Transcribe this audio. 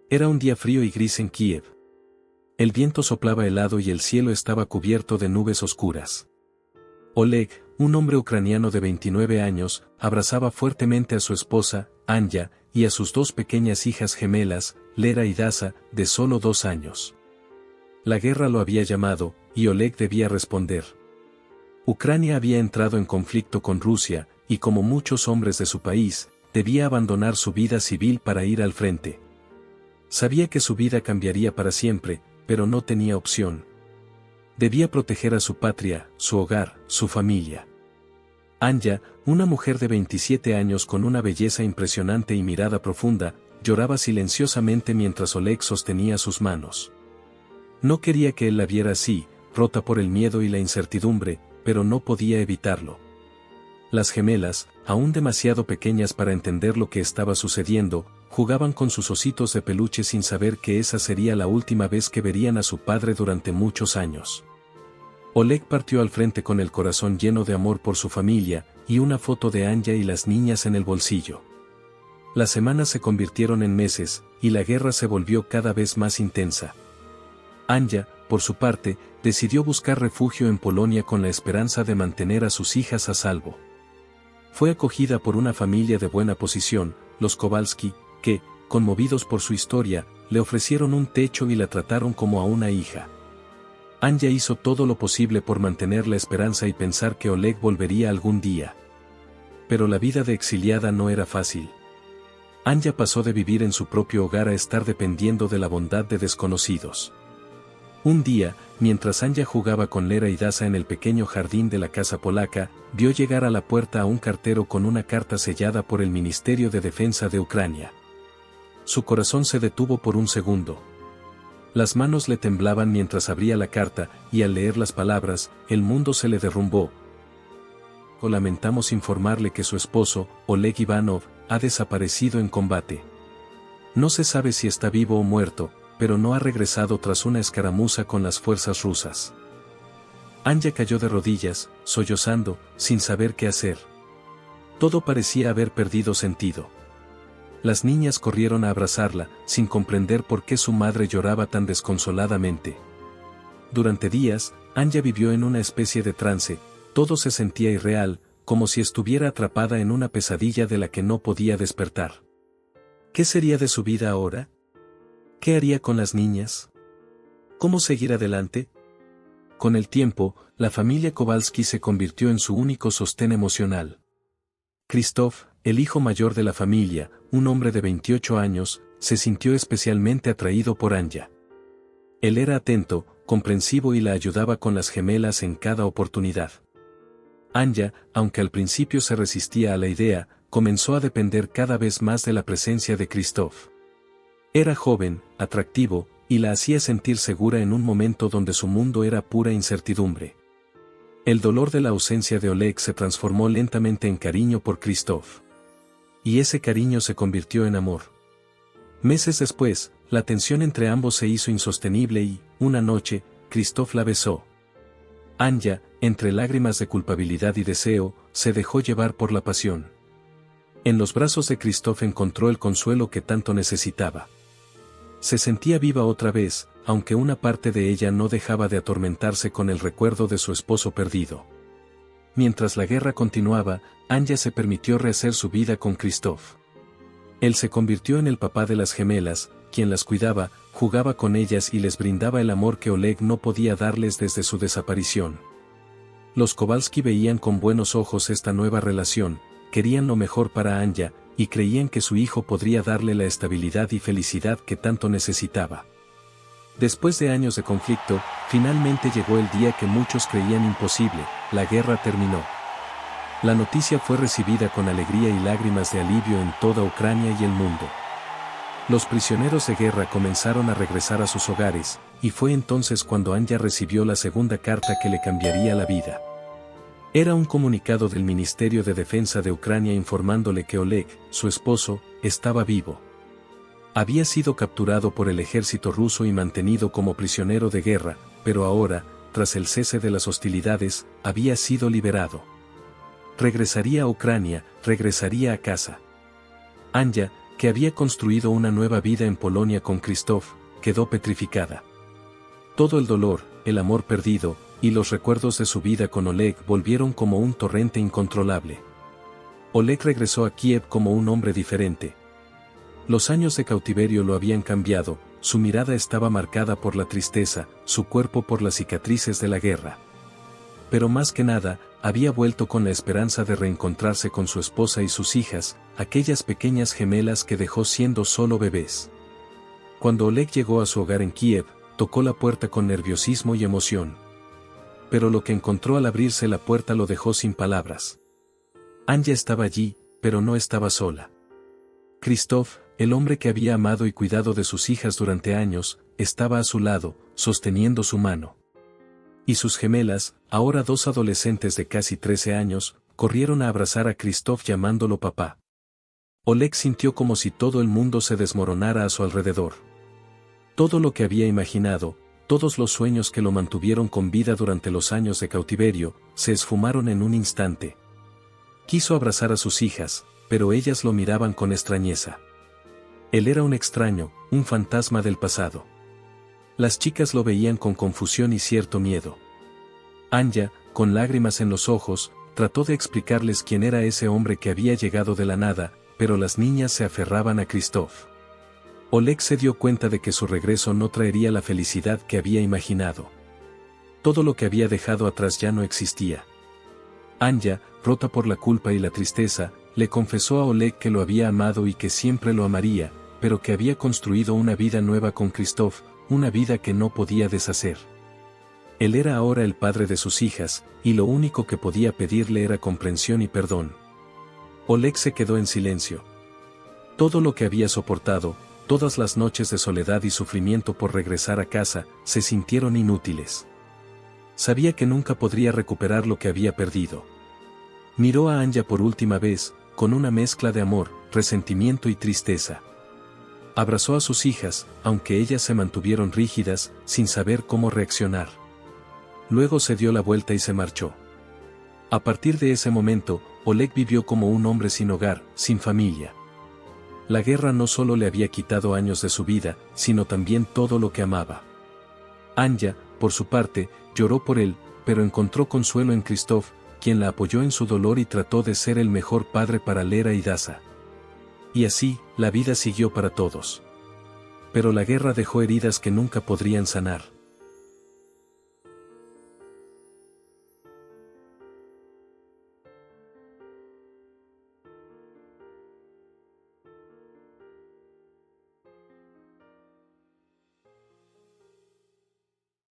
Era un día frío y gris en Kiev. El viento soplaba helado y el cielo estaba cubierto de nubes oscuras. Oleg, un hombre ucraniano de 29 años, abrazaba fuertemente a su esposa, Anya, y a sus dos pequeñas hijas gemelas, Lera y Dasa, de solo 2 años. La guerra lo había llamado, y Oleg debía responder. Ucrania había entrado en conflicto con Rusia, y como muchos hombres de su país, debía abandonar su vida civil para ir al frente. Sabía que su vida cambiaría para siempre, pero no tenía opción. Debía proteger a su patria, su hogar, su familia. Anya, una mujer de 27 años con una belleza impresionante y mirada profunda, lloraba silenciosamente mientras Oleg sostenía sus manos. No quería que él la viera así, rota por el miedo y la incertidumbre, pero no podía evitarlo. Las gemelas, aún demasiado pequeñas para entender lo que estaba sucediendo, jugaban con sus ositos de peluche sin saber que esa sería la última vez que verían a su padre durante muchos años. Oleg partió al frente con el corazón lleno de amor por su familia, y una foto de Anya y las niñas en el bolsillo. Las semanas se convirtieron en meses, y la guerra se volvió cada vez más intensa. Anya, por su parte, decidió buscar refugio en Polonia con la esperanza de mantener a sus hijas a salvo. Fue acogida por una familia de buena posición, los Kowalski, que, conmovidos por su historia, le ofrecieron un techo y la trataron como a una hija. Anya hizo todo lo posible por mantener la esperanza y pensar que Oleg volvería algún día. Pero la vida de exiliada no era fácil. Anya pasó de vivir en su propio hogar a estar dependiendo de la bondad de desconocidos. Un día, mientras Anya jugaba con Lera y Dasa en el pequeño jardín de la casa polaca, vio llegar a la puerta a un cartero con una carta sellada por el Ministerio de Defensa de Ucrania. Su corazón se detuvo por un segundo. Las manos le temblaban mientras abría la carta, y al leer las palabras, el mundo se le derrumbó. Lamentamos informarle que su esposo, Oleg Ivanov, ha desaparecido en combate. No se sabe si está vivo o muerto, pero no ha regresado tras una escaramuza con las fuerzas rusas. Anya cayó de rodillas, sollozando, sin saber qué hacer. Todo parecía haber perdido sentido. Las niñas corrieron a abrazarla, sin comprender por qué su madre lloraba tan desconsoladamente. Durante días, Anya vivió en una especie de trance, todo se sentía irreal, como si estuviera atrapada en una pesadilla de la que no podía despertar. ¿Qué sería de su vida ahora? ¿Qué haría con las niñas? ¿Cómo seguir adelante? Con el tiempo, la familia Kowalski se convirtió en su único sostén emocional. Krzysztof, el hijo mayor de la familia, un hombre de 28 años, se sintió especialmente atraído por Anya. Él era atento, comprensivo y la ayudaba con las gemelas en cada oportunidad. Anya, aunque al principio se resistía a la idea, comenzó a depender cada vez más de la presencia de Krzysztof. Era joven, atractivo, y la hacía sentir segura en un momento donde su mundo era pura incertidumbre. El dolor de la ausencia de Oleg se transformó lentamente en cariño por Krzysztof. Y ese cariño se convirtió en amor. Meses después, la tensión entre ambos se hizo insostenible y, una noche, Krzysztof la besó. Anya, entre lágrimas de culpabilidad y deseo, se dejó llevar por la pasión. En los brazos de Krzysztof encontró el consuelo que tanto necesitaba. Se sentía viva otra vez, aunque una parte de ella no dejaba de atormentarse con el recuerdo de su esposo perdido. Mientras la guerra continuaba, Anya se permitió rehacer su vida con Krzysztof. Él se convirtió en el papá de las gemelas, quien las cuidaba, jugaba con ellas y les brindaba el amor que Oleg no podía darles desde su desaparición. Los Kowalski veían con buenos ojos esta nueva relación, querían lo mejor para Anya, y creían que su hijo podría darle la estabilidad y felicidad que tanto necesitaba. Después de años de conflicto, finalmente llegó el día que muchos creían imposible, la guerra terminó. La noticia fue recibida con alegría y lágrimas de alivio en toda Ucrania y el mundo. Los prisioneros de guerra comenzaron a regresar a sus hogares, y fue entonces cuando Anya recibió la segunda carta que le cambiaría la vida. Era un comunicado del Ministerio de Defensa de Ucrania informándole que Oleg, su esposo, estaba vivo. Había sido capturado por el ejército ruso y mantenido como prisionero de guerra, pero ahora, tras el cese de las hostilidades, había sido liberado. Regresaría a Ucrania, regresaría a casa. Anya, que había construido una nueva vida en Polonia con Krzysztof, quedó petrificada. Todo el dolor, el amor perdido, y los recuerdos de su vida con Oleg volvieron como un torrente incontrolable. Oleg regresó a Kiev como un hombre diferente. Los años de cautiverio lo habían cambiado, su mirada estaba marcada por la tristeza, su cuerpo por las cicatrices de la guerra. Pero más que nada, había vuelto con la esperanza de reencontrarse con su esposa y sus hijas, aquellas pequeñas gemelas que dejó siendo solo bebés. Cuando Oleg llegó a su hogar en Kiev, tocó la puerta con nerviosismo y emoción. Pero lo que encontró al abrirse la puerta lo dejó sin palabras. Anya estaba allí, pero no estaba sola. Krzysztof, el hombre que había amado y cuidado de sus hijas durante años, estaba a su lado, sosteniendo su mano. Y sus gemelas, ahora 2 adolescentes de casi 13 años, corrieron a abrazar a Krzysztof llamándolo papá. Oleg sintió como si todo el mundo se desmoronara a su alrededor. Todo lo que había imaginado, todos los sueños que lo mantuvieron con vida durante los años de cautiverio, se esfumaron en un instante. Quiso abrazar a sus hijas, pero ellas lo miraban con extrañeza. Él era un extraño, un fantasma del pasado. Las chicas lo veían con confusión y cierto miedo. Anya, con lágrimas en los ojos, trató de explicarles quién era ese hombre que había llegado de la nada, pero las niñas se aferraban a Krzysztof. Oleg se dio cuenta de que su regreso no traería la felicidad que había imaginado. Todo lo que había dejado atrás ya no existía. Anya, rota por la culpa y la tristeza, le confesó a Oleg que lo había amado y que siempre lo amaría, pero que había construido una vida nueva con Krzysztof, una vida que no podía deshacer. Él era ahora el padre de sus hijas, y lo único que podía pedirle era comprensión y perdón. Oleg se quedó en silencio. Todo lo que había soportado, todas las noches de soledad y sufrimiento por regresar a casa, se sintieron inútiles. Sabía que nunca podría recuperar lo que había perdido. Miró a Anya por última vez, con una mezcla de amor, resentimiento y tristeza. Abrazó a sus hijas, aunque ellas se mantuvieron rígidas, sin saber cómo reaccionar. Luego se dio la vuelta y se marchó. A partir de ese momento, Oleg vivió como un hombre sin hogar, sin familia. La guerra no solo le había quitado años de su vida, sino también todo lo que amaba. Anya, por su parte, lloró por él, pero encontró consuelo en Krzysztof, quien la apoyó en su dolor y trató de ser el mejor padre para Lera y Dasa. Y así, la vida siguió para todos. Pero la guerra dejó heridas que nunca podrían sanar.